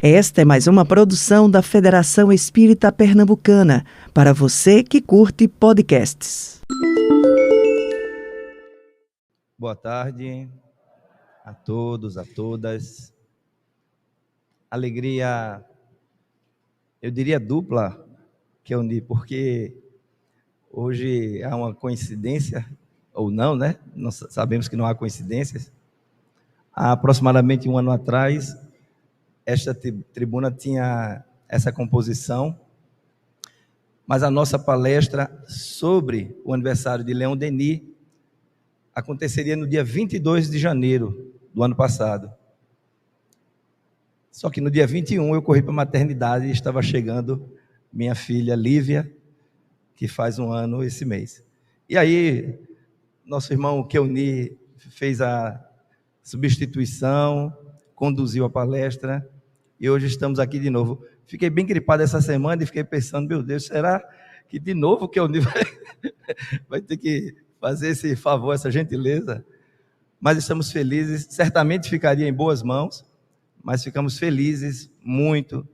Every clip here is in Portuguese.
Esta é mais uma produção da Federação Espírita Pernambucana, para você que curte podcasts. Boa tarde a todos, a todas. Alegria, eu diria dupla, Kelni, porque hoje há uma coincidência, ou não, né? Nós sabemos que não há coincidências. Há aproximadamente um ano atrás, esta tribuna tinha essa composição, mas a nossa palestra sobre o aniversário de Leon Denis aconteceria no dia 22 de janeiro do ano passado. Só que no dia 21 eu corri para a maternidade e estava chegando minha filha Lívia, que faz um ano esse mês. E aí, nosso irmão Keuni fez a substituição, conduziu a palestra, e hoje estamos aqui de novo. Fiquei bem gripado essa semana e fiquei pensando, meu Deus, será que de novo o Keuni vai ter que fazer esse favor, essa gentileza? Mas estamos felizes, certamente ficaria em boas mãos, mas ficamos felizes muito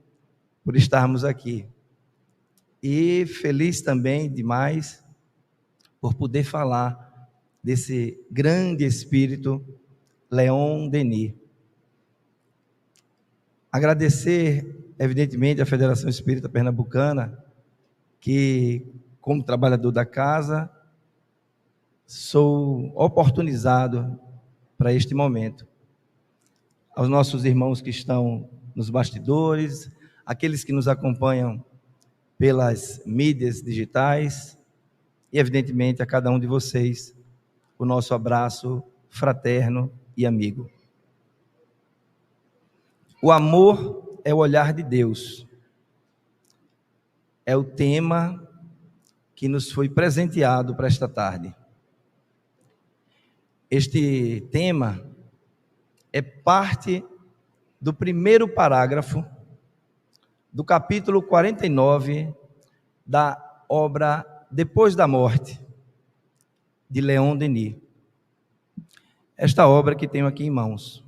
por estarmos aqui. E feliz também demais por poder falar desse grande espírito, Leon Denis. Agradecer, evidentemente, à Federação Espírita Pernambucana, que, como trabalhador da casa, sou oportunizado para este momento. Aos nossos irmãos que estão nos bastidores, aqueles que nos acompanham pelas mídias digitais, e, evidentemente, a cada um de vocês, o nosso abraço fraterno e amigo. O amor é o olhar de Deus. É o tema que nos foi presenteado para esta tarde. Este tema é parte do primeiro parágrafo do capítulo 49 da obra Depois da Morte, de Leon Denis. Esta obra que tenho aqui em mãos.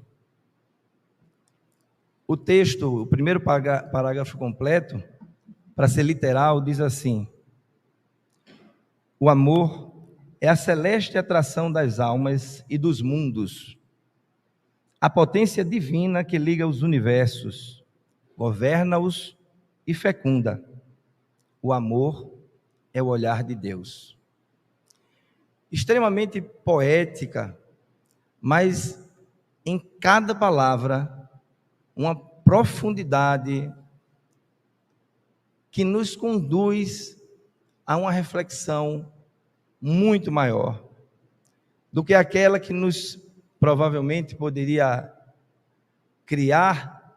O texto, o primeiro parágrafo completo, para ser literal, diz assim: o amor é a celeste atração das almas e dos mundos, a potência divina que liga os universos, governa-os e fecunda. O amor é o olhar de Deus. Extremamente poética, mas em cada palavra uma profundidade que nos conduz a uma reflexão muito maior do que aquela que nos provavelmente poderia criar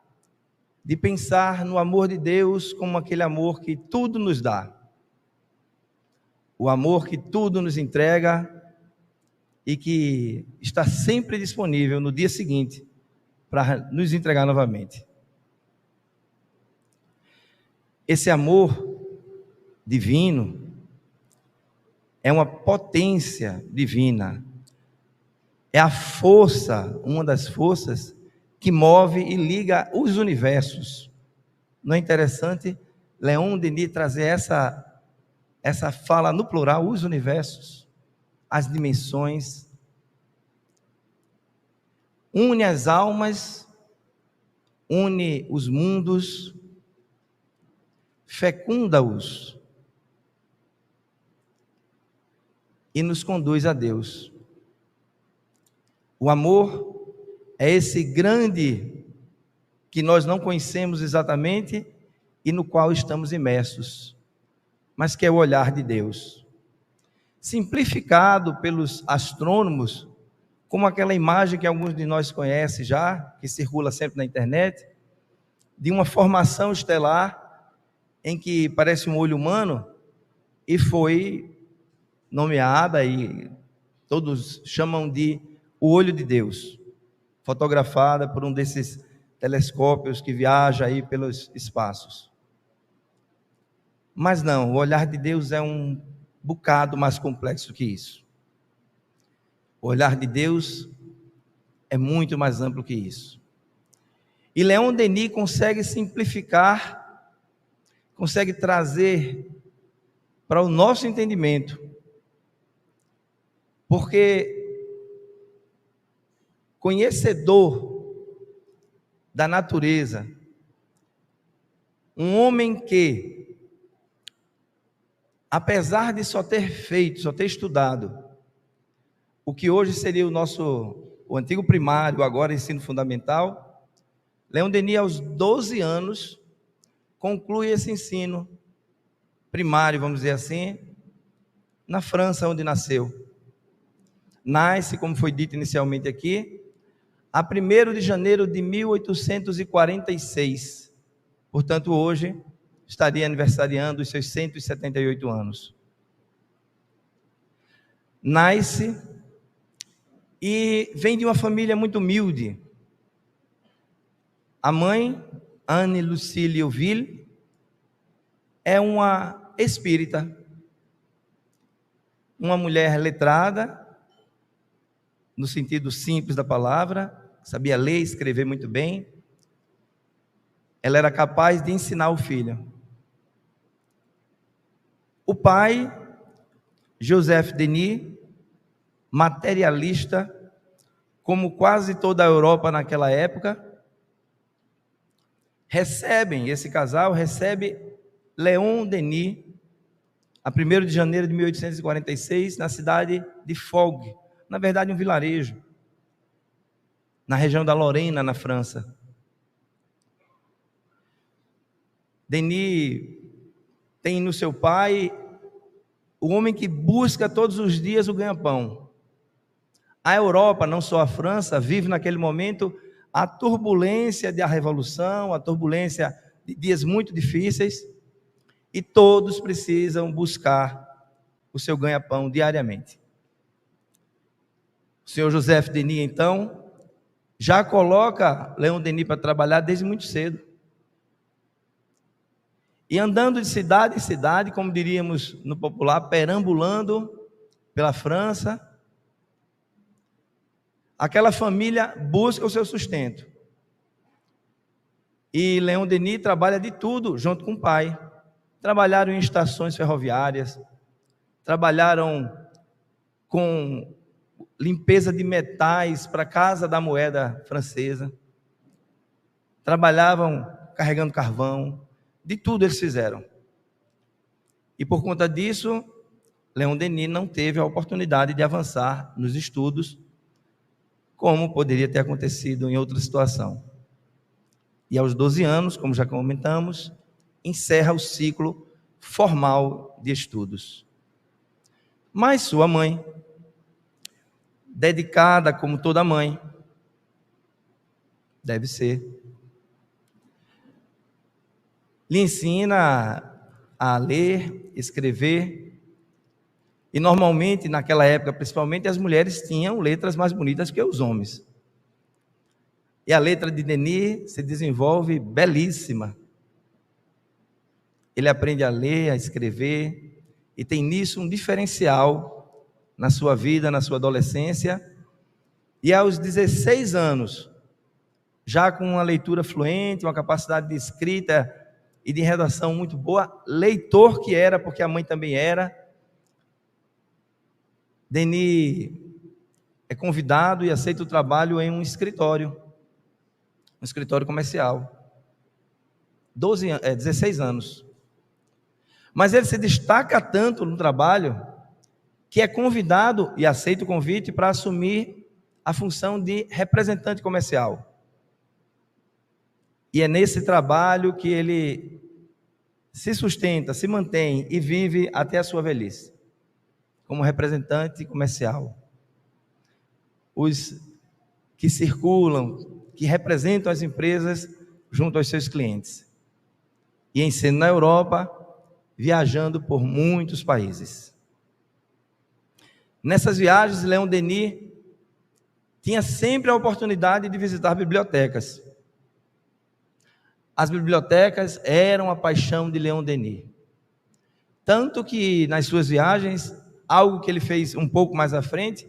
de pensar no amor de Deus como aquele amor que tudo nos dá, o amor que tudo nos entrega e que está sempre disponível no dia seguinte para nos entregar novamente. Esse amor divino é uma potência divina, é a força, uma das forças que move e liga os universos. Não é interessante Leon Denis trazer essa fala no plural, os universos, as dimensões, une as almas, une os mundos, fecunda-os e nos conduz a Deus. O amor é esse grande que nós não conhecemos exatamente e no qual estamos imersos, mas que é o olhar de Deus. Simplificado pelos astrônomos, como aquela imagem que alguns de nós conhecem já, que circula sempre na internet, de uma formação estelar em que parece um olho humano e foi nomeada, e todos chamam de o olho de Deus, fotografada por um desses telescópios que viaja aí pelos espaços. Mas não, o olhar de Deus é um bocado mais complexo que isso. O olhar de Deus é muito mais amplo que isso. E Leon Denis consegue simplificar, consegue trazer para o nosso entendimento, porque conhecedor da natureza, um homem que, apesar de só ter estudado, o que hoje seria o antigo primário, agora ensino fundamental, Leon Denis, aos 12 anos, conclui esse ensino primário, vamos dizer assim, na França, onde nasceu. Nasce, como foi dito inicialmente aqui, a 1º de janeiro de 1846. Portanto, hoje estaria aniversariando os seus 178 anos. Nasce e vem de uma família muito humilde. A mãe, Anne Lucille Auville, é uma espírita, uma mulher letrada, no sentido simples da palavra, sabia ler e escrever muito bem. Ela era capaz de ensinar o filho. O pai, Joseph Denis, materialista, como quase toda a Europa naquela época, esse casal recebe Leon Denis, a 1º de janeiro de 1846, na cidade de Fogg, na verdade um vilarejo, na região da Lorena, na França. Denis tem no seu pai o homem que busca todos os dias o ganha-pão. A Europa, não só a França, vive naquele momento a turbulência da Revolução, a turbulência de dias muito difíceis, e todos precisam buscar o seu ganha-pão diariamente. O senhor Joseph Denis, então, já coloca Leon Denis para trabalhar desde muito cedo. E andando de cidade em cidade, como diríamos no popular, perambulando pela França, aquela família busca o seu sustento. E Leon Denis trabalha de tudo junto com o pai. Trabalharam em estações ferroviárias, trabalharam com limpeza de metais para a Casa da Moeda francesa, trabalhavam carregando carvão, de tudo eles fizeram. E por conta disso, Leon Denis não teve a oportunidade de avançar nos estudos, como poderia ter acontecido em outra situação. E aos 12 anos, como já comentamos, encerra o ciclo formal de estudos. Mas sua mãe, dedicada como toda mãe, deve ser, lhe ensina a ler, escrever, e normalmente, naquela época, principalmente, as mulheres tinham letras mais bonitas que os homens. E a letra de Denis se desenvolve belíssima. Ele aprende a ler, a escrever, e tem nisso um diferencial na sua vida, na sua adolescência. E aos 16 anos, já com uma leitura fluente, uma capacidade de escrita e de redação muito boa, leitor que era, porque a mãe também era, Denis é convidado e aceita o trabalho em um escritório comercial. 16 anos. Mas ele se destaca tanto no trabalho que é convidado e aceita o convite para assumir a função de representante comercial. E é nesse trabalho que ele se sustenta, se mantém e vive até a sua velhice, como representante comercial. Os que circulam, que representam as empresas junto aos seus clientes. E ensina na Europa, viajando por muitos países. Nessas viagens, Leon Denis tinha sempre a oportunidade de visitar bibliotecas. As bibliotecas eram a paixão de Leon Denis. Tanto que nas suas viagens, algo que ele fez um pouco mais à frente,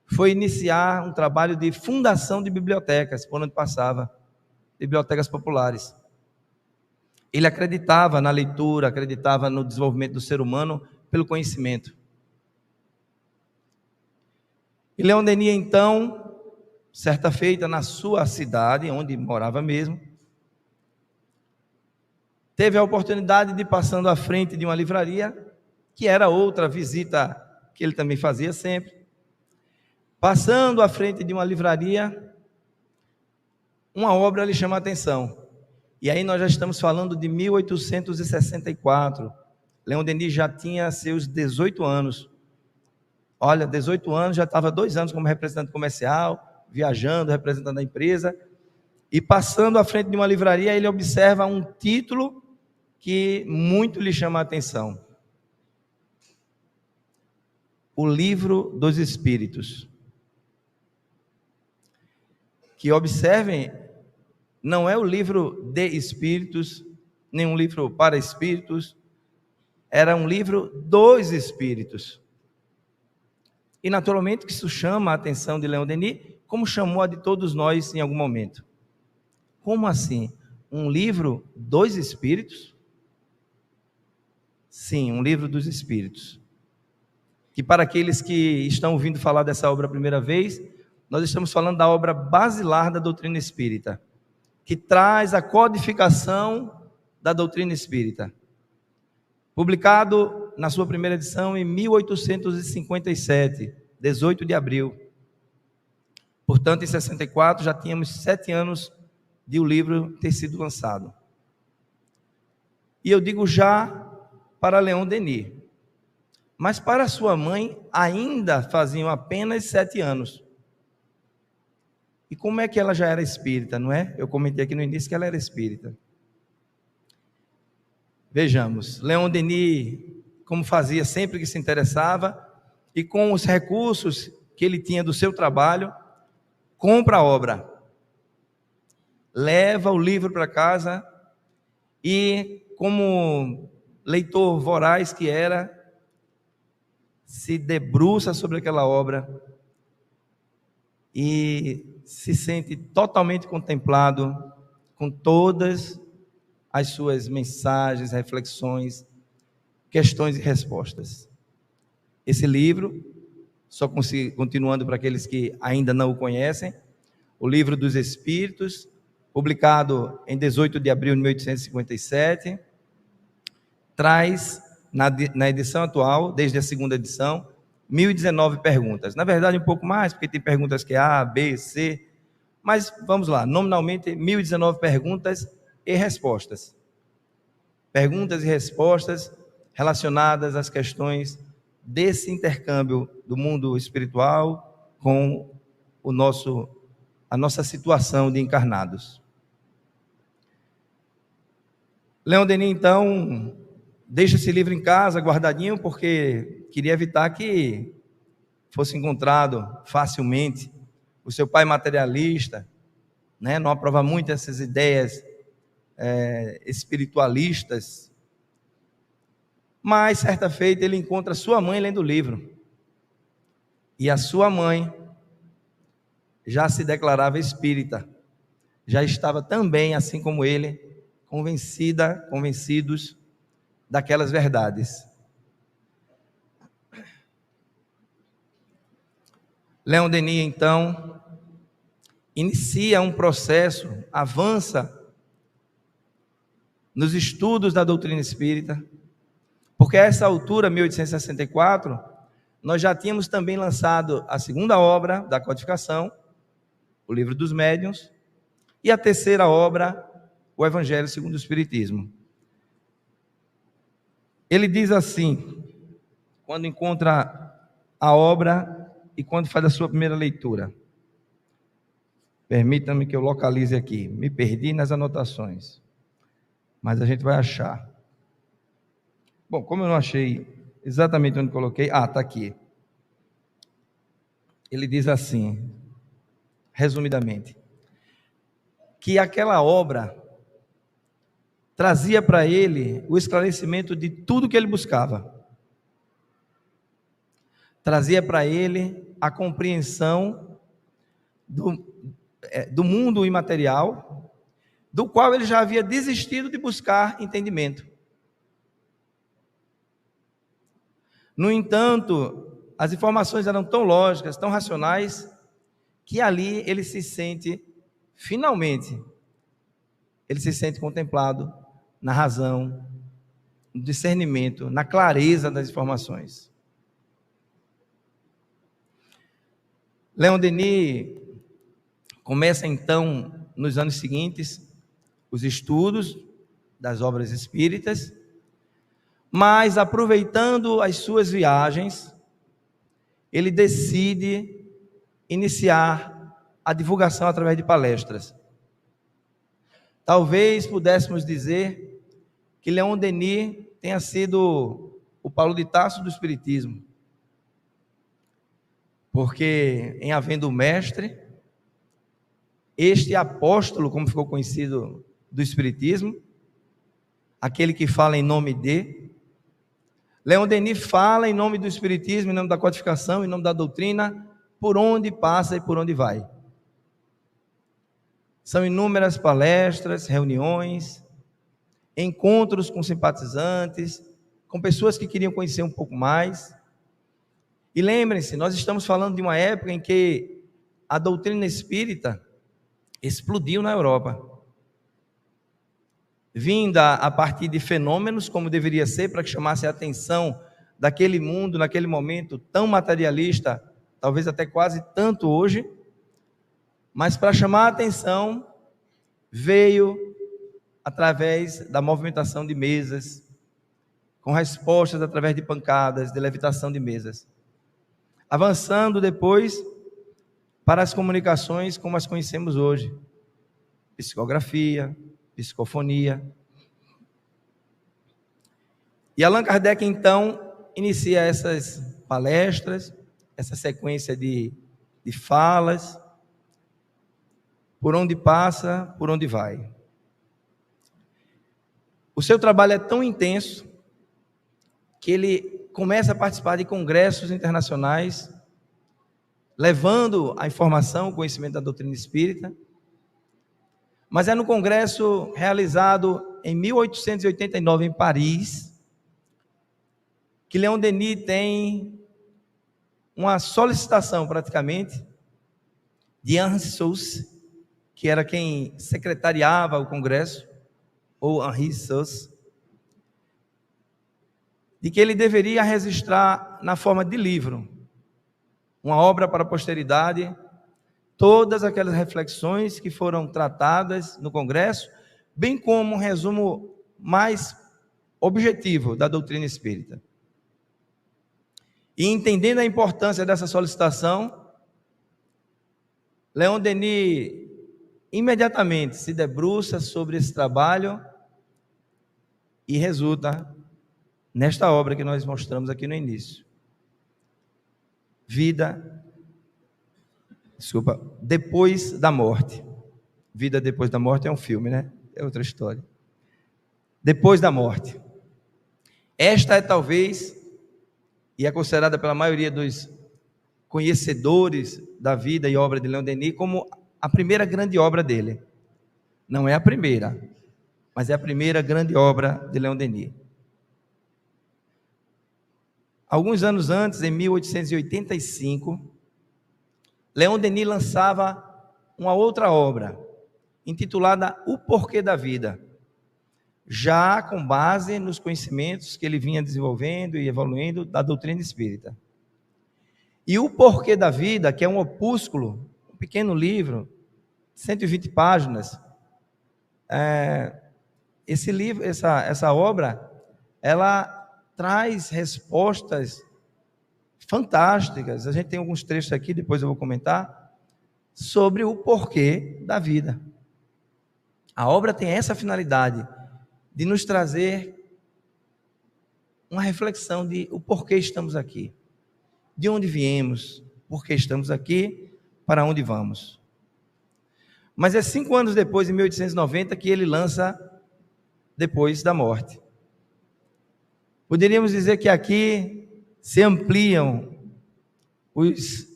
foi iniciar um trabalho de fundação de bibliotecas, por onde passava. bibliotecas populares. Ele acreditava na leitura, acreditava no desenvolvimento do ser humano pelo conhecimento. E Leon Denis, então, certa feita, na sua cidade, onde morava mesmo, teve a oportunidade de, passando à frente de uma livraria, que era outra visita que ele também fazia sempre, passando à frente de uma livraria, uma obra lhe chama a atenção. E aí nós já estamos falando de 1864. Leon Denis já tinha seus 18 anos. Olha, 18 anos, já estava 2 anos como representante comercial, viajando, representando a empresa. E passando à frente de uma livraria, ele observa um título que muito lhe chama a atenção. O Livro dos Espíritos. Que observem, não é o livro de espíritos, nem um livro para espíritos, era um livro dos espíritos. E naturalmente que isso chama a atenção de Leon Denis, como chamou a de todos nós em algum momento. Como assim? Um livro dos espíritos? Sim, um livro dos espíritos. Que para aqueles que estão ouvindo falar dessa obra a primeira vez, nós estamos falando da obra basilar da doutrina espírita, que traz a codificação da doutrina espírita. Publicado na sua primeira edição em 1857, 18 de abril. Portanto, em 64 já tínhamos 7 anos de o livro ter sido lançado. E eu digo já para Leon Denis, mas para sua mãe ainda faziam apenas 7 anos. E como é que ela já era espírita, não é? Eu comentei aqui no início que ela era espírita. Vejamos, Leon Denis, como fazia sempre que se interessava, e com os recursos que ele tinha do seu trabalho, compra a obra, leva o livro para casa e, como leitor voraz que era, se debruça sobre aquela obra e se sente totalmente contemplado com todas as suas mensagens, reflexões, questões e respostas. Esse livro, só continuando para aqueles que ainda não o conhecem, o Livro dos Espíritos, publicado em 18 de abril de 1857, traz, na edição atual, desde a segunda edição, 1019 perguntas. Na verdade, um pouco mais, porque tem perguntas que é A, B, C, mas vamos lá, nominalmente 1019 perguntas e respostas. Perguntas e respostas relacionadas às questões desse intercâmbio do mundo espiritual com a nossa situação de encarnados. Leon Denis, então, deixa esse livro em casa, guardadinho, porque queria evitar que fosse encontrado facilmente. O seu pai materialista, né, não aprova muito essas ideias espiritualistas, mas certa feita ele encontra sua mãe lendo o livro, e a sua mãe já se declarava espírita, já estava também, assim como ele, convencidos daquelas verdades. Leon Denis, então, inicia um processo, avança nos estudos da doutrina espírita, porque a essa altura, 1864, nós já tínhamos também lançado a segunda obra da codificação, o Livro dos Médiuns, e a terceira obra, o Evangelho segundo o Espiritismo. Ele diz assim, quando encontra a obra e quando faz a sua primeira leitura. Permita-me que eu localize aqui, me perdi nas anotações, mas a gente vai achar. Bom, como eu não achei exatamente onde coloquei, está aqui. Ele diz assim, resumidamente, que aquela obra trazia para ele o esclarecimento de tudo que ele buscava. Trazia para ele a compreensão do mundo imaterial do qual ele já havia desistido de buscar entendimento. No entanto, as informações eram tão lógicas, tão racionais, que ali ele se sente, finalmente, ele se sente contemplado na razão, no discernimento, na clareza das informações. Leon Denis começa então, nos anos seguintes, os estudos das obras espíritas, mas aproveitando as suas viagens, ele decide iniciar a divulgação através de palestras. Talvez pudéssemos dizer que Leon Denis tenha sido o Paulo de Tarso do Espiritismo, porque em havendo o mestre, este apóstolo, como ficou conhecido do Espiritismo, aquele que fala em nome de, Leon Denis fala em nome do Espiritismo, em nome da codificação, em nome da doutrina, por onde passa e por onde vai. São inúmeras palestras, reuniões, encontros com simpatizantes, com pessoas que queriam conhecer um pouco mais. E lembrem-se, nós estamos falando de uma época em que a doutrina espírita explodiu na Europa, vinda a partir de fenômenos, como deveria ser, para que chamasse a atenção daquele mundo, naquele momento tão materialista, talvez até quase tanto hoje, mas para chamar a atenção, veio através da movimentação de mesas, com respostas através de pancadas, de levitação de mesas. Avançando depois para as comunicações como as conhecemos hoje, psicografia, psicofonia. E Allan Kardec, então, inicia essas palestras, essa sequência de falas, por onde passa, por onde vai. O seu trabalho é tão intenso que ele começa a participar de congressos internacionais, levando a informação, o conhecimento da doutrina espírita. Mas é no congresso realizado em 1889 em Paris, que Leon Denis tem uma solicitação praticamente de Henri Sauce, que era quem secretariava o congresso, ou Henri Sauce, de que ele deveria registrar na forma de livro, uma obra para a posteridade, todas aquelas reflexões que foram tratadas no congresso, bem como um resumo mais objetivo da doutrina espírita. E entendendo a importância dessa solicitação, Leon Denis imediatamente se debruça sobre esse trabalho e resulta nesta obra que nós mostramos aqui no início. Depois da morte. Vida depois da morte é um filme, né? É outra história. Depois da morte. Esta é talvez, e é considerada pela maioria dos conhecedores da vida e obra de Leon Denis, como a primeira grande obra dele. Não é a primeira, mas é a primeira grande obra de Leon Denis. Alguns anos antes, em 1885, Leon Denis lançava uma outra obra, intitulada O Porquê da Vida, já com base nos conhecimentos que ele vinha desenvolvendo e evoluindo da doutrina espírita. E O Porquê da Vida, que é um opúsculo, um pequeno livro, 120 páginas, esse livro, essa obra, ela traz respostas fantásticas. A gente tem alguns trechos aqui, depois eu vou comentar, sobre o porquê da vida. A obra tem essa finalidade de nos trazer uma reflexão de o porquê estamos aqui, de onde viemos, por que estamos aqui, para onde vamos. Mas é 5 anos depois, em 1890, que ele lança Depois da Morte. Poderíamos dizer que aqui se ampliam os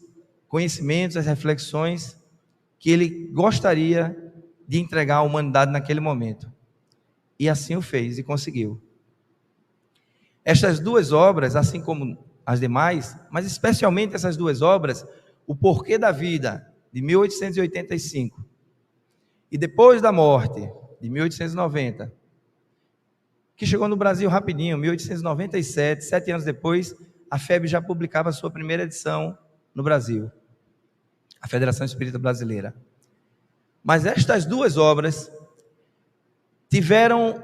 conhecimentos, as reflexões que ele gostaria de entregar a humanidade naquele momento. E assim o fez e conseguiu. Estas duas obras, assim como as demais, mas especialmente essas duas obras, O Porquê da Vida, de 1885, e Depois da Morte, de 1890, que chegou no Brasil rapidinho, 1897, 7 anos depois, a FEB já publicava a sua primeira edição no Brasil, a Federação Espírita Brasileira. Mas estas duas obras tiveram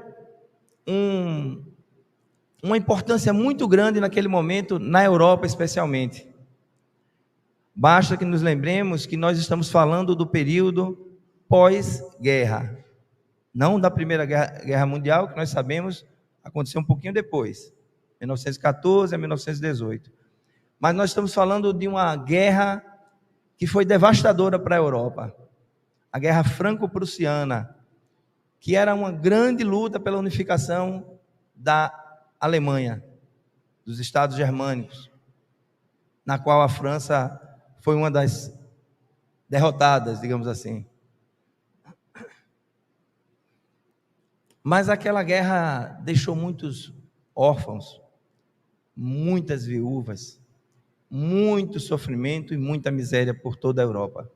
uma importância muito grande naquele momento, na Europa especialmente. Basta que nos lembremos que nós estamos falando do período pós-guerra, não da Primeira Guerra Mundial, que nós sabemos aconteceu um pouquinho depois, 1914 a 1918. Mas nós estamos falando de uma guerra que foi devastadora para a Europa, a Guerra Franco-Prussiana, que era uma grande luta pela unificação da Alemanha, dos Estados Germânicos, na qual a França foi uma das derrotadas, digamos assim. Mas aquela guerra deixou muitos órfãos, muitas viúvas, muito sofrimento e muita miséria por toda a Europa.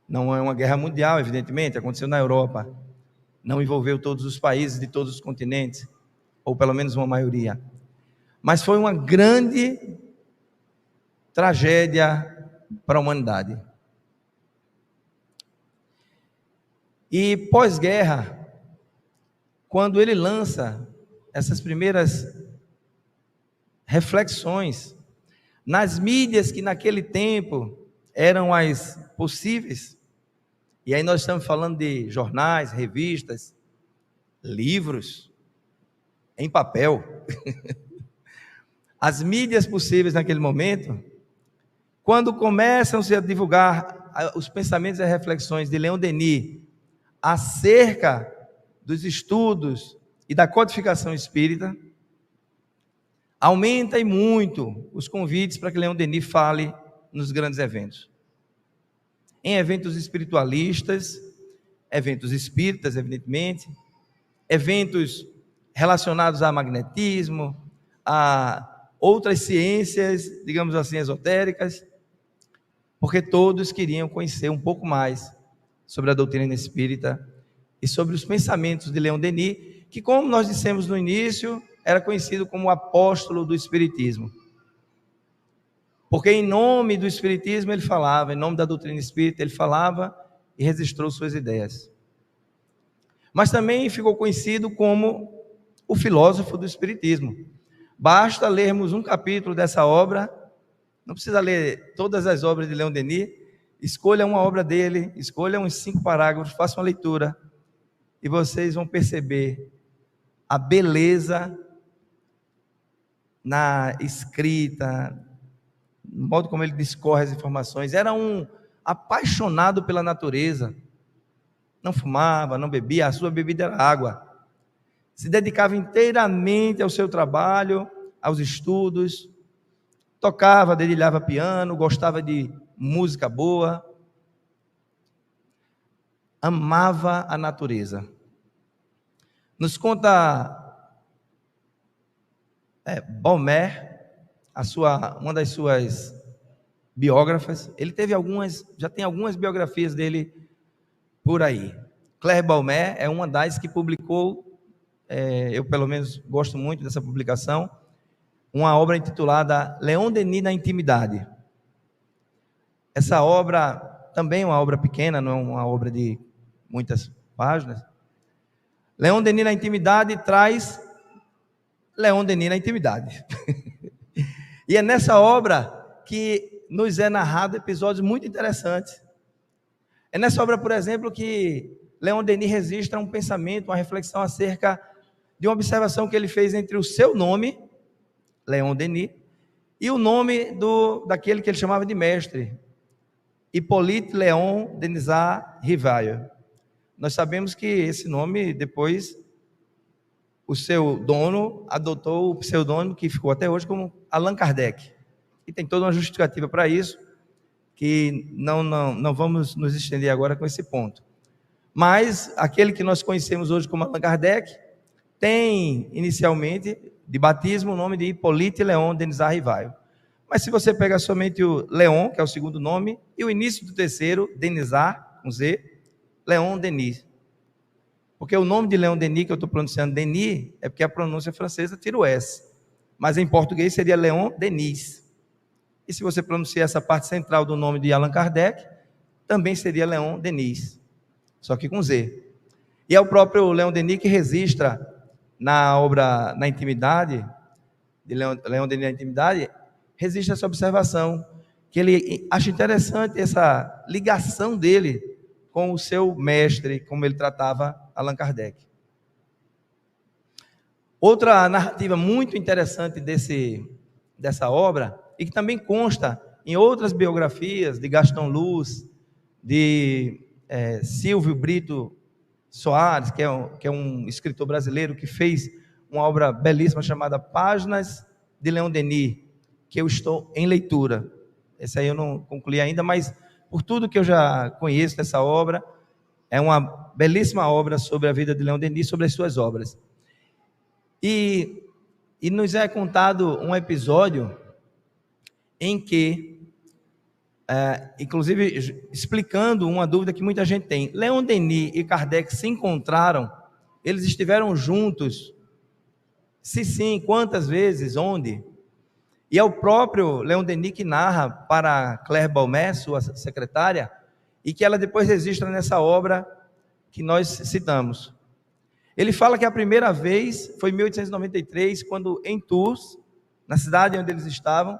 Não é uma guerra mundial, evidentemente, aconteceu na Europa. Não envolveu todos os países de todos os continentes, ou pelo menos uma maioria. Mas foi uma grande tragédia para a humanidade. E pós-guerra, quando ele lança essas primeiras reflexões nas mídias que naquele tempo eram as possíveis, e aí nós estamos falando de jornais, revistas, livros, em papel, as mídias possíveis naquele momento, quando começam-se a divulgar os pensamentos e as reflexões de Leon Denis acerca dos estudos e da codificação espírita, aumenta e muito os convites para que Leon Denis fale nos grandes eventos. Em eventos espiritualistas, eventos espíritas, evidentemente, eventos relacionados a magnetismo, a outras ciências, digamos assim, esotéricas, porque todos queriam conhecer um pouco mais sobre a doutrina espírita e sobre os pensamentos de Leon Denis, que, como nós dissemos no início, era conhecido como o apóstolo do espiritismo. Porque em nome do espiritismo ele falava, em nome da doutrina espírita ele falava e registrou suas ideias. Mas também ficou conhecido como o filósofo do espiritismo. Basta lermos um capítulo dessa obra, não precisa ler todas as obras de Leon Denis, escolha uma obra dele, escolha uns 5 parágrafos, faça uma leitura, e vocês vão perceber a beleza na escrita, no modo como ele discorre as informações. Era um apaixonado pela natureza, não fumava, não bebia, a sua bebida era água, se dedicava inteiramente ao seu trabalho, aos estudos, tocava, dedilhava piano, gostava de música boa, amava a natureza. Nos conta Balmer, uma das suas biógrafas, ele teve já tem algumas biografias dele por aí. Claire Balmer é uma das que publicou, eu pelo menos gosto muito dessa publicação, uma obra intitulada Leon Denis na Intimidade. Essa obra também é uma obra pequena, não é uma obra de muitas páginas. Leon Denis na Intimidade traz Leon Denis na Intimidade. E é nessa obra que nos é narrado episódios muito interessantes. É nessa obra, por exemplo, que Leon Denis registra um pensamento, uma reflexão acerca de uma observação que ele fez entre o seu nome, Leon Denis, e o nome daquele que ele chamava de mestre, Hippolyte Léon Denisard Rivail. Nós sabemos que esse nome, depois, o seu dono adotou o pseudônimo que ficou até hoje como Allan Kardec. E tem toda uma justificativa para isso, que não vamos nos estender agora com esse ponto. Mas aquele que nós conhecemos hoje como Allan Kardec tem, inicialmente, de batismo, o nome de Hippolyte Léon Denisard Rivail. Mas se você pega somente o Léon, que é o segundo nome, e o início do terceiro, Denisard, com Z, Léon Denis. Porque o nome de Léon Denis, que eu estou pronunciando Denis, é porque a pronúncia francesa tira o S. Mas em português seria Léon Denis. E se você pronunciar essa parte central do nome de Allan Kardec, também seria Léon Denis, só que com Z. E é o próprio Léon Denis que registra na obra Na Intimidade, de Léon Denis Na Intimidade, registra essa observação, que ele acha interessante essa ligação dele com o seu mestre, como ele tratava Allan Kardec. Outra narrativa muito interessante dessa obra, e que também consta em outras biografias de Gaston Luz, de Silvio Brito Soares, que é um escritor brasileiro que fez uma obra belíssima chamada Páginas de Léon Denis, que eu estou em leitura. Esse aí eu não concluí ainda, mas por tudo que eu já conheço dessa obra, é uma belíssima obra sobre a vida de Léon Denis, sobre as suas obras. E nos é contado um episódio em que, inclusive explicando uma dúvida que muita gente tem, Léon Denis e Kardec se encontraram, eles estiveram juntos? Se sim, quantas vezes, onde? E é o próprio Léon Denis que narra para Claire Balmet, sua secretária, e que ela depois registra nessa obra que nós citamos. Ele fala que a primeira vez foi em 1893, quando em Tours, na cidade onde eles estavam,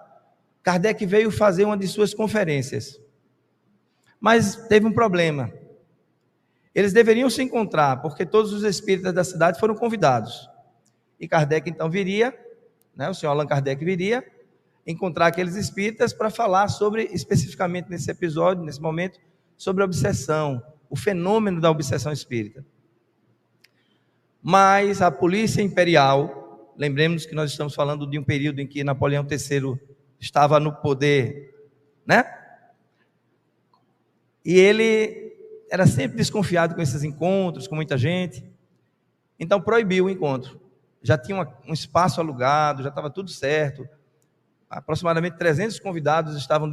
Kardec veio fazer uma de suas conferências. Mas teve um problema. Eles deveriam se encontrar, porque todos os espíritas da cidade foram convidados. E Kardec então viria, o senhor Allan Kardec viria, encontrar aqueles espíritas para falar sobre, especificamente nesse episódio, nesse momento, sobre a obsessão, o fenômeno da obsessão espírita. Mas a polícia imperial, lembremos que nós estamos falando de um período em que Napoleão III estava no poder, e ele era sempre desconfiado com esses encontros, com muita gente, então proibiu o encontro. Já tinha um espaço alugado, já estava tudo certo, aproximadamente 300 convidados estavam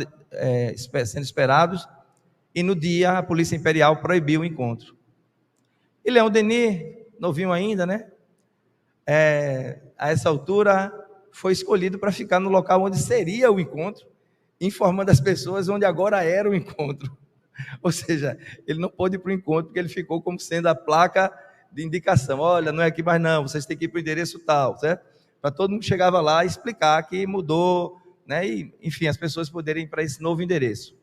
sendo esperados, e no dia a polícia imperial proibiu o encontro. E Léon Denis, novinho ainda, a essa altura, foi escolhido para ficar no local onde seria o encontro, informando as pessoas onde agora era o encontro. Ou seja, ele não pôde ir para o encontro, porque ele ficou como sendo a placa de indicação. Olha, não é aqui mais não, vocês têm que ir para o endereço tal, certo? Para todo mundo que chegava lá explicar que mudou, e, enfim, as pessoas poderem ir para esse novo endereço.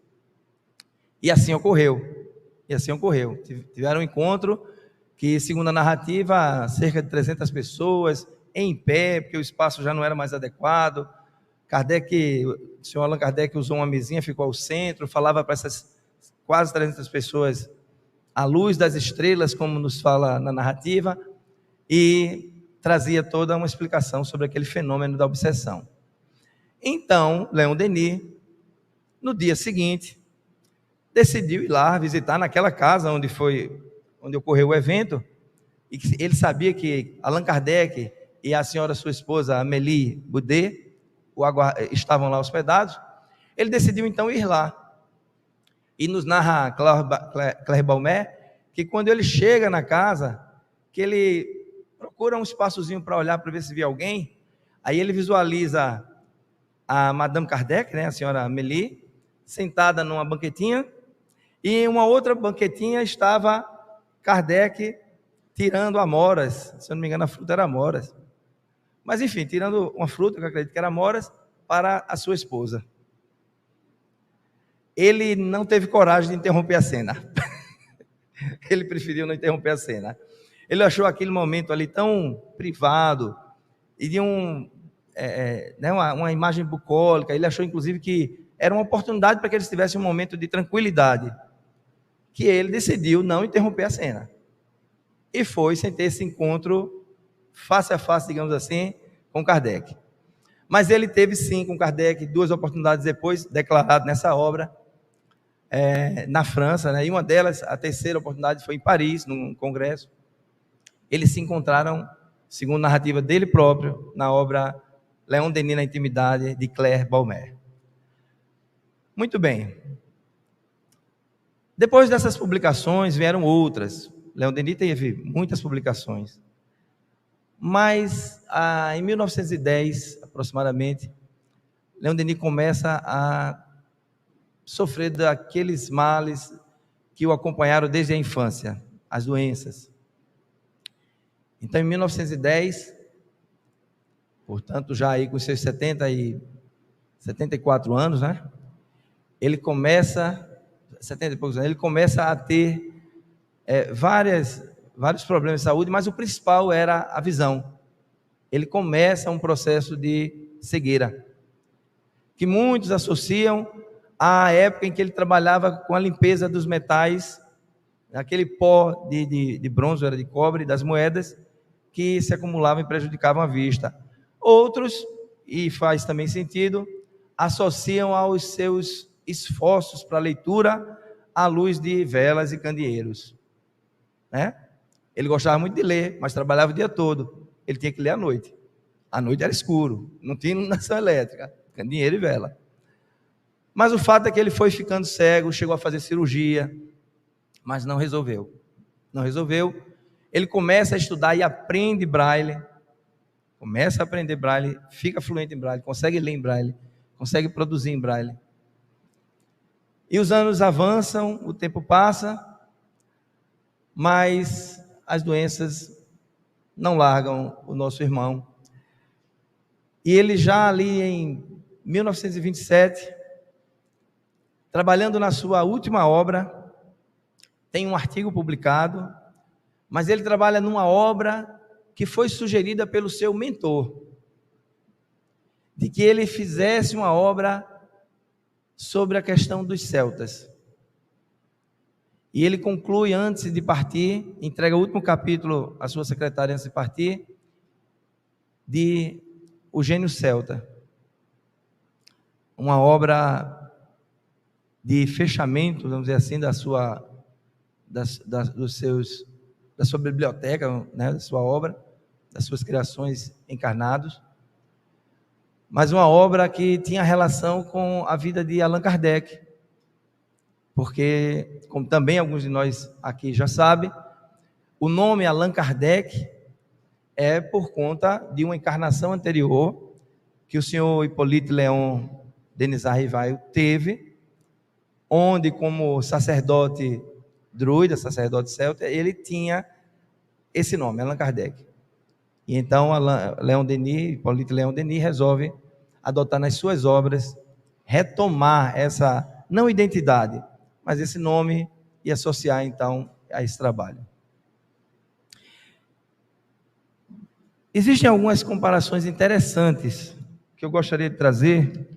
E assim ocorreu. Tiveram um encontro que, segundo a narrativa, cerca de 300 pessoas, em pé, porque o espaço já não era mais adequado. O senhor Allan Kardec usou uma mesinha, ficou ao centro, falava para essas quase 300 pessoas à luz das estrelas, como nos fala na narrativa, e trazia toda uma explicação sobre aquele fenômeno da obsessão. Então, Léon Denis, no dia seguinte, decidiu ir lá visitar naquela casa onde ocorreu o evento, e ele sabia que Allan Kardec e a senhora, sua esposa, Amélie Boudet, estavam lá hospedados. Ele decidiu então ir lá. E nos narra Claire Balmet que quando ele chega na casa, que ele procura um espaçozinho para olhar, para ver se vê alguém, aí ele visualiza a Madame Kardec, a senhora Amélie, sentada numa banquetinha, e em uma outra banquetinha estava Kardec tirando amoras, se eu não me engano a fruta era amoras, mas enfim, tirando uma fruta, que eu acredito que era amoras, para a sua esposa. Ele não teve coragem de interromper a cena. Ele preferiu não interromper a cena. Ele achou aquele momento ali tão privado, e de uma imagem bucólica. Ele achou inclusive que era uma oportunidade para que eles tivessem um momento de tranquilidade, que ele decidiu não interromper a cena. E foi sem ter esse encontro face a face, digamos assim, com Kardec. Mas ele teve sim com Kardec 2 oportunidades depois, declarado nessa obra, na França, né? E uma delas, a terceira oportunidade, foi em Paris, num congresso. Eles se encontraram, segundo a narrativa dele próprio, na obra Léon Denis na Intimidade, de Claire Baumer. Muito bem. Depois dessas publicações vieram outras. Léon Denis teve muitas publicações. Mas em 1910, aproximadamente, Léon Denis começa a sofrer daqueles males que o acompanharam desde a infância, as doenças. Então, em 1910, portanto, já aí com seus 74 anos, né? Ele começa, 70 e poucos anos, ele começa a ter vários problemas de saúde, mas o principal era a visão. Ele começa um processo de cegueira, que muitos associam à época em que ele trabalhava com a limpeza dos metais, aquele pó de bronze, era de cobre, das moedas, que se acumulavam e prejudicavam a vista. Outros, e faz também sentido, associam aos seus esforços para a leitura à luz de velas e candeeiros, né? Ele gostava muito de ler, mas trabalhava o dia todo. Ele tinha que ler à noite. À noite era escuro, não tinha iluminação elétrica, candeeiro e vela. Mas o fato é que ele foi ficando cego, chegou a fazer cirurgia, mas não resolveu. Não resolveu. Ele começa a estudar e aprende braille. Começa a aprender braille, fica fluente em braille, consegue ler em braille, consegue produzir em braille. E os anos avançam, o tempo passa, mas as doenças não largam o nosso irmão. E ele já ali em 1927, trabalhando na sua última obra, tem um artigo publicado, mas ele trabalha numa obra que foi sugerida pelo seu mentor, de que ele fizesse uma obra sobre a questão dos celtas. E ele conclui antes de partir, entrega o último capítulo à sua secretária antes de partir, de O Gênio Celta. Uma obra de fechamento, vamos dizer assim, da sua biblioteca, né, da sua obra, das suas criações encarnados, mas uma obra que tinha relação com a vida de Allan Kardec, porque, como também alguns de nós aqui já sabem, o nome Allan Kardec é por conta de uma encarnação anterior que o senhor Hippolyte Léon Denis Rivail teve, onde, como sacerdote druida, sacerdote celta, ele tinha esse nome, Allan Kardec. E então Hippolyte Léon Denis resolve adotar nas suas obras, retomar essa, não identidade, mas esse nome e associar então a esse trabalho. Existem algumas comparações interessantes que eu gostaria de trazer,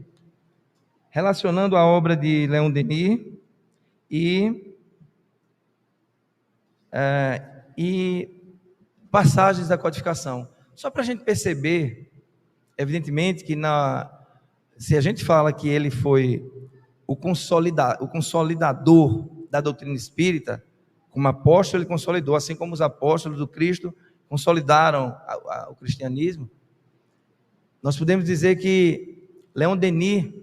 relacionando a obra de Léon Denis e passagens da codificação. Só para a gente perceber, evidentemente, que se a gente fala que ele foi o consolidador da doutrina espírita, como apóstolo ele consolidou, assim como os apóstolos do Cristo consolidaram o cristianismo, nós podemos dizer que Léon Denis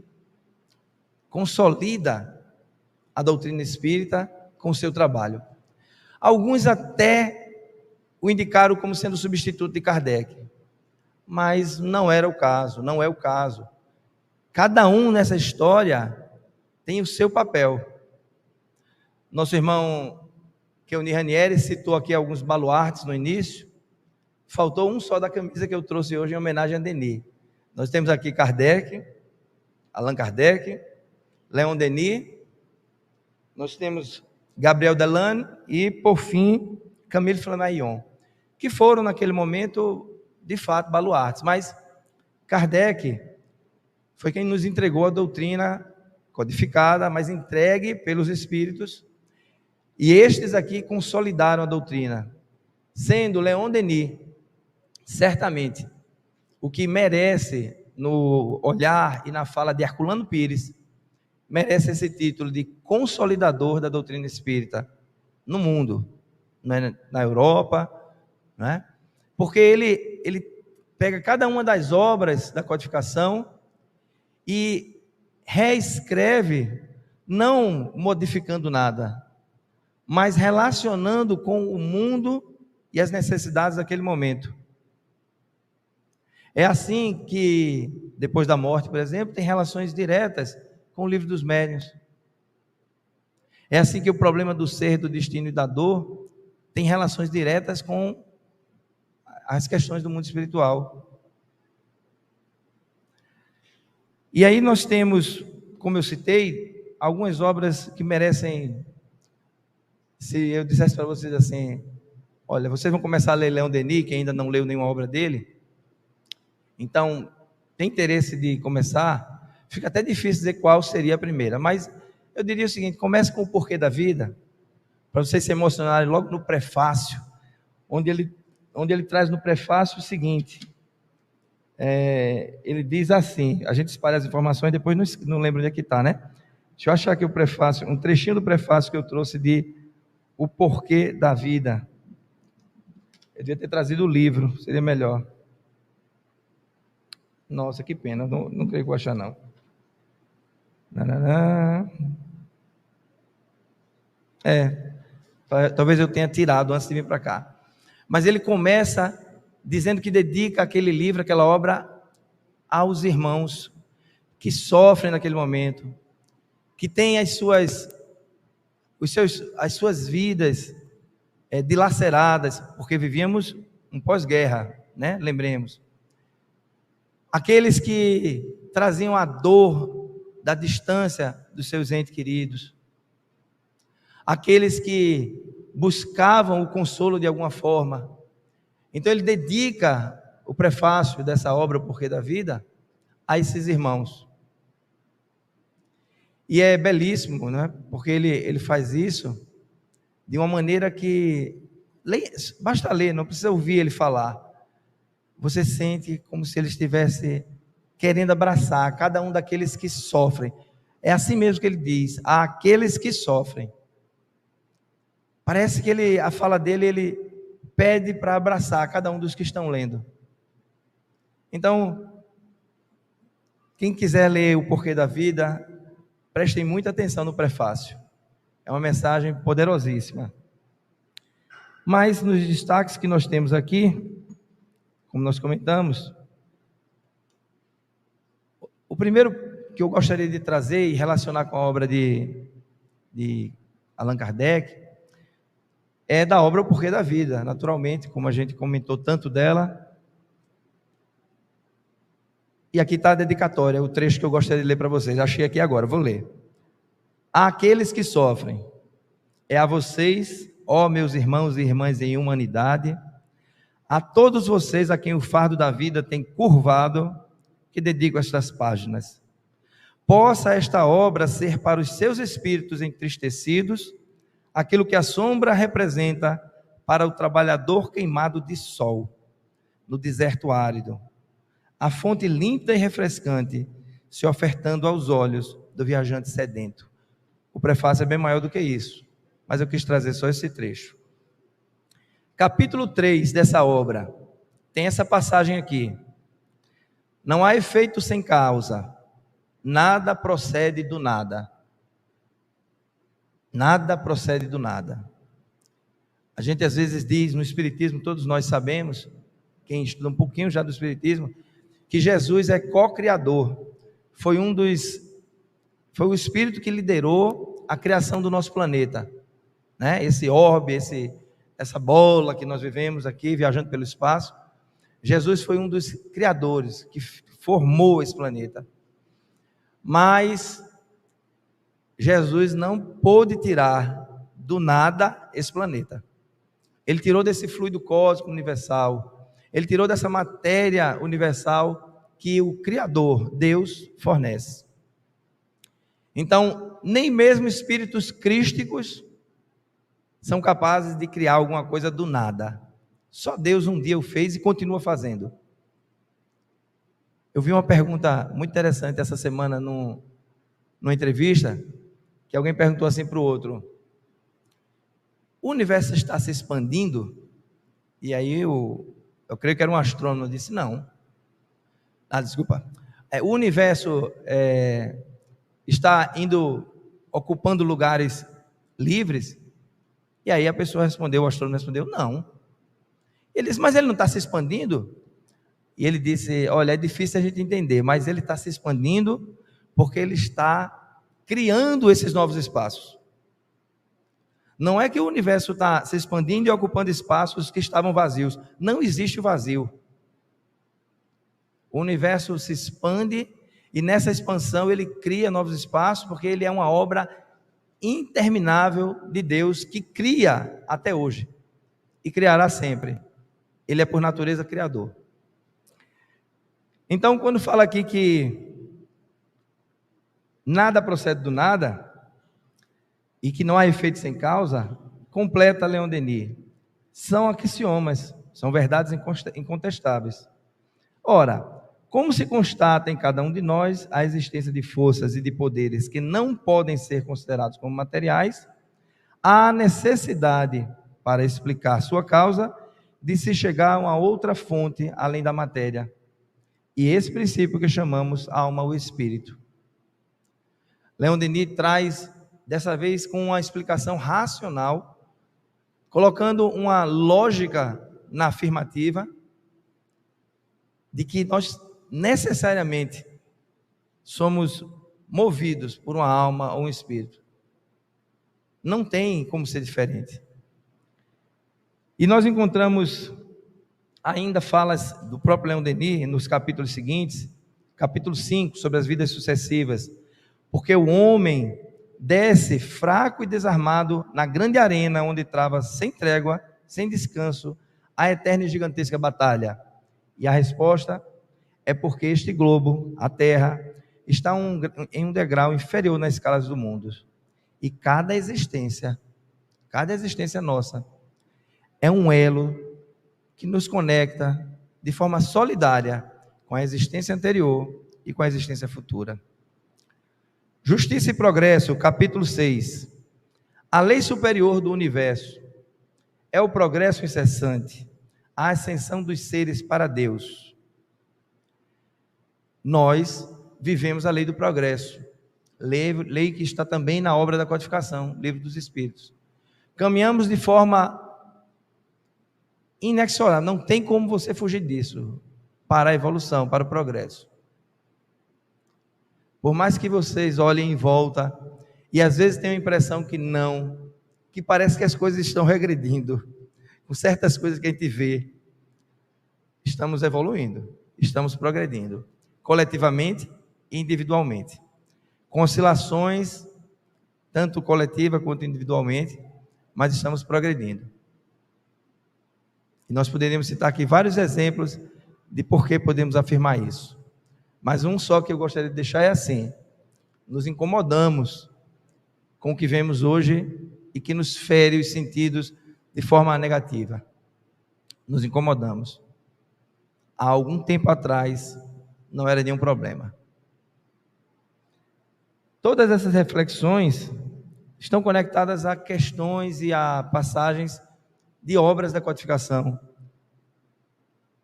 consolida a doutrina espírita com o seu trabalho. Alguns até o indicaram como sendo substituto de Kardec, mas não era o caso, não é o caso. Cada um nessa história tem o seu papel. Nosso irmão Keoni Ranieri citou aqui alguns baluartes no início, faltou um só da camisa que eu trouxe hoje em homenagem a Denis. Nós temos aqui Kardec, Allan Kardec, Léon Denis, nós temos Gabriel Delane e, por fim, Camille Flammarion, que foram naquele momento, de fato, baluartes. Mas Kardec foi quem nos entregou a doutrina codificada, mas entregue pelos Espíritos, e estes aqui consolidaram a doutrina, sendo Léon Denis, certamente, o que merece no olhar e na fala de Herculano Pires, merece esse título de consolidador da doutrina espírita no mundo, na Europa, né? Porque ele pega cada uma das obras da codificação e reescreve, não modificando nada, mas relacionando com o mundo e as necessidades daquele momento. É assim que, depois da morte, por exemplo, tem relações diretas com o livro dos médiuns. É assim que o problema do ser, do destino e da dor tem relações diretas com as questões do mundo espiritual. E aí nós temos, como eu citei, algumas obras que merecem, se eu dissesse para vocês assim, olha, vocês vão começar a ler Leon Denis, que ainda não leu nenhuma obra dele, então, tem interesse de começar, fica até difícil dizer qual seria a primeira, mas eu diria o seguinte: comece com o Porquê da Vida, para vocês se emocionarem logo no prefácio, onde ele traz no prefácio o seguinte, ele diz assim, a gente espalha as informações, depois não lembro onde é que está, né? Deixa eu achar aqui o prefácio, um trechinho do prefácio que eu trouxe de O Porquê da Vida. Eu devia ter trazido o livro, seria melhor. Nossa, que pena, não creio que vou achar não. Talvez eu tenha tirado antes de vir para cá. Mas ele começa dizendo que dedica aquele livro, aquela obra, aos irmãos que sofrem naquele momento, que têm as suas vidas dilaceradas, porque vivíamos um pós-guerra, né? Lembremos. Aqueles que traziam a dor da distância dos seus entes queridos, aqueles que buscavam o consolo de alguma forma. Então ele dedica o prefácio dessa obra, O Porquê da Vida, a esses irmãos. E é belíssimo, né? Porque ele faz isso de uma maneira que, basta ler, não precisa ouvir ele falar. Você sente como se ele estivesse querendo abraçar cada um daqueles que sofrem. É assim mesmo que ele diz, aqueles que sofrem. Parece que a fala dele, ele pede para abraçar cada um dos que estão lendo. Então, quem quiser ler O Porquê da Vida, prestem muita atenção no prefácio. É uma mensagem poderosíssima. Mas nos destaques que nós temos aqui, como nós comentamos, o primeiro que eu gostaria de trazer e relacionar com a obra de Allan Kardec é da obra O Porquê da Vida, naturalmente, como a gente comentou tanto dela. E aqui está a dedicatória, o trecho que eu gostaria de ler para vocês. Achei aqui agora, vou ler. Àqueles que sofrem, é a vocês, ó meus irmãos e irmãs em humanidade, a todos vocês a quem o fardo da vida tem curvado, que dedico estas páginas. Possa esta obra ser para os seus espíritos entristecidos aquilo que a sombra representa para o trabalhador queimado de sol, no deserto árido, a fonte limpa e refrescante se ofertando aos olhos do viajante sedento. O prefácio é bem maior do que isso, mas eu quis trazer só esse trecho. Capítulo 3 dessa obra, tem essa passagem aqui. Não há efeito sem causa, nada procede do nada. Nada procede do nada. A gente às vezes diz no Espiritismo, todos nós sabemos, quem estuda um pouquinho já do Espiritismo, que Jesus é co-criador. Foi o Espírito que liderou a criação do nosso planeta, né? Esse orbe, essa bola que nós vivemos aqui, viajando pelo espaço. Jesus foi um dos criadores que formou esse planeta. Mas Jesus não pôde tirar do nada esse planeta. Ele tirou desse fluido cósmico universal. Ele tirou dessa matéria universal que o Criador, Deus, fornece. Então, nem mesmo espíritos crísticos são capazes de criar alguma coisa do nada. Só Deus um dia o fez e continua fazendo. Eu vi uma pergunta muito interessante essa semana numa entrevista, que alguém perguntou assim para o outro: o universo está se expandindo? E aí eu creio que era um astrônomo, disse: não. Desculpa. O universo está ocupando lugares livres? E aí a pessoa respondeu, o astrônomo respondeu: não. Ele disse: mas ele não está se expandindo? E ele disse: olha, é difícil a gente entender, mas ele está se expandindo porque ele está criando esses novos espaços. Não é que o universo está se expandindo e ocupando espaços que estavam vazios. Não existe o vazio. O universo se expande e nessa expansão ele cria novos espaços, porque ele é uma obra interminável de Deus que cria até hoje e criará sempre. Ele é por natureza criador. Então, quando fala aqui que nada procede do nada e que não há efeito sem causa, completa Leon Denis. São axiomas, são verdades incontestáveis. Ora, como se constata em cada um de nós a existência de forças e de poderes que não podem ser considerados como materiais, há necessidade, para explicar sua causa, de se chegar a uma outra fonte além da matéria. E esse princípio que chamamos alma ou espírito. Leon Denis traz, dessa vez, com uma explicação racional, colocando uma lógica na afirmativa, de que nós necessariamente somos movidos por uma alma ou um espírito. Não tem como ser diferente. E nós encontramos ainda falas do próprio Leon Denis nos capítulos seguintes, capítulo 5, sobre as vidas sucessivas, porque o homem desce fraco e desarmado na grande arena onde trava sem trégua, sem descanso, a eterna e gigantesca batalha. E a resposta é porque este globo, a Terra, está em um degrau inferior nas escalas do mundo. E cada existência nossa, é um elo que nos conecta de forma solidária com a existência anterior e com a existência futura. Justiça e Progresso, capítulo 6. A lei superior do universo é o progresso incessante, a ascensão dos seres para Deus. Nós vivemos a lei do progresso, lei que está também na obra da codificação, Livro dos Espíritos. Caminhamos de forma inexorável, não tem como você fugir disso, para a evolução, para o progresso. Por mais que vocês olhem em volta, e às vezes tenham a impressão que não, que parece que as coisas estão regredindo, com certas coisas que a gente vê, estamos evoluindo, estamos progredindo, coletivamente e individualmente, com oscilações, tanto coletiva quanto individualmente, mas estamos progredindo. E nós poderíamos citar aqui vários exemplos de por que podemos afirmar isso. Mas um só que eu gostaria de deixar é assim: nos incomodamos com o que vemos hoje e que nos fere os sentidos de forma negativa. Nos incomodamos. Há algum tempo atrás não era nenhum problema. Todas essas reflexões estão conectadas a questões e a passagens de obras da codificação.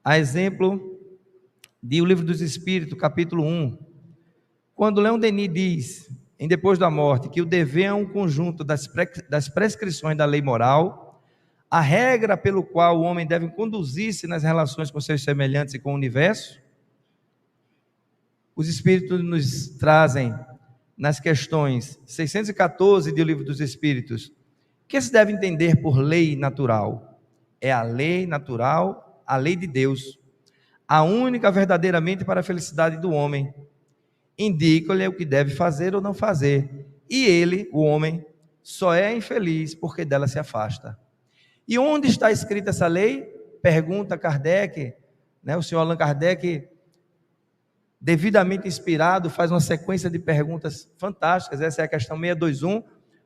A exemplo de O Livro dos Espíritos, capítulo 1, quando Leon Denis diz, em Depois da Morte, que o dever é um conjunto das prescrições da lei moral, a regra pelo qual o homem deve conduzir-se nas relações com seus semelhantes e com o universo. Os Espíritos nos trazem, nas questões 614 do Livro dos Espíritos, que se deve entender por lei natural. É a lei natural, a lei de Deus, a única verdadeiramente para a felicidade do homem. Indica-lhe o que deve fazer ou não fazer, e ele, o homem, só é infeliz porque dela se afasta. E onde está escrita essa lei? Pergunta Kardec, o senhor Allan Kardec, devidamente inspirado, faz uma sequência de perguntas fantásticas. Essa é a questão 621.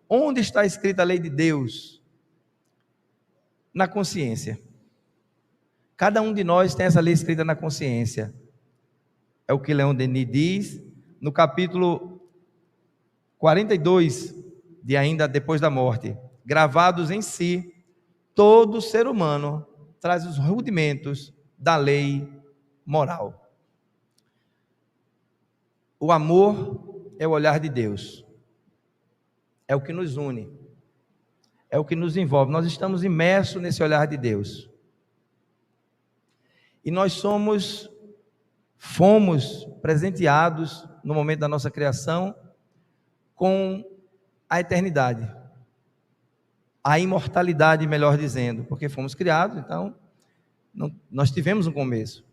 Onde está escrita a lei de Deus? Na consciência. Cada um de nós tem essa lei escrita na consciência. É o que Leon Denis diz no capítulo 42, de Ainda Depois da Morte. Gravados em si, todo ser humano traz os rudimentos da lei moral. O amor é o olhar de Deus. É o que nos une. É o que nos envolve. Nós estamos imersos nesse olhar de Deus. E nós fomos presenteados no momento da nossa criação com a eternidade. A imortalidade, melhor dizendo, porque fomos criados, então nós tivemos um começo,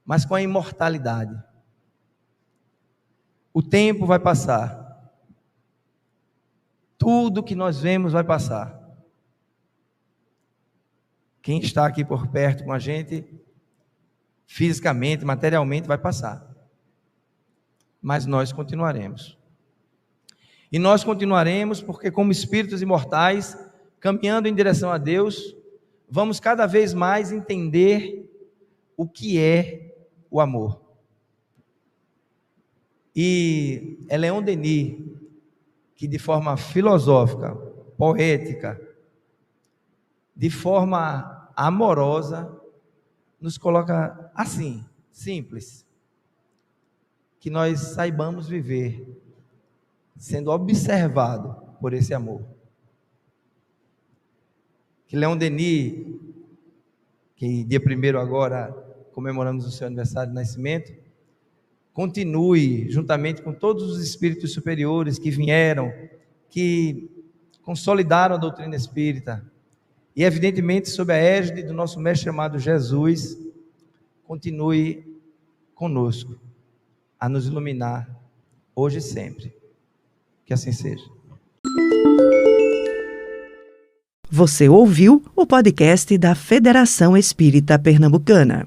mas com a imortalidade. O tempo vai passar, tudo que nós vemos vai passar. Quem está aqui por perto com a gente, fisicamente, materialmente, vai passar, mas nós continuaremos. E nós continuaremos porque, como espíritos imortais, caminhando em direção a Deus, vamos cada vez mais entender o que é o amor. E é Leon Denis que, de forma filosófica, poética, de forma amorosa, nos coloca assim, simples, que nós saibamos viver sendo observado por esse amor. Que Leon Denis, que dia 1º agora comemoramos o seu aniversário de nascimento, continue juntamente com todos os espíritos superiores que vieram, que consolidaram a doutrina espírita, e evidentemente sob a égide do nosso mestre amado Jesus, continue conosco, a nos iluminar hoje e sempre. Que assim seja. Você ouviu o podcast da Federação Espírita Pernambucana.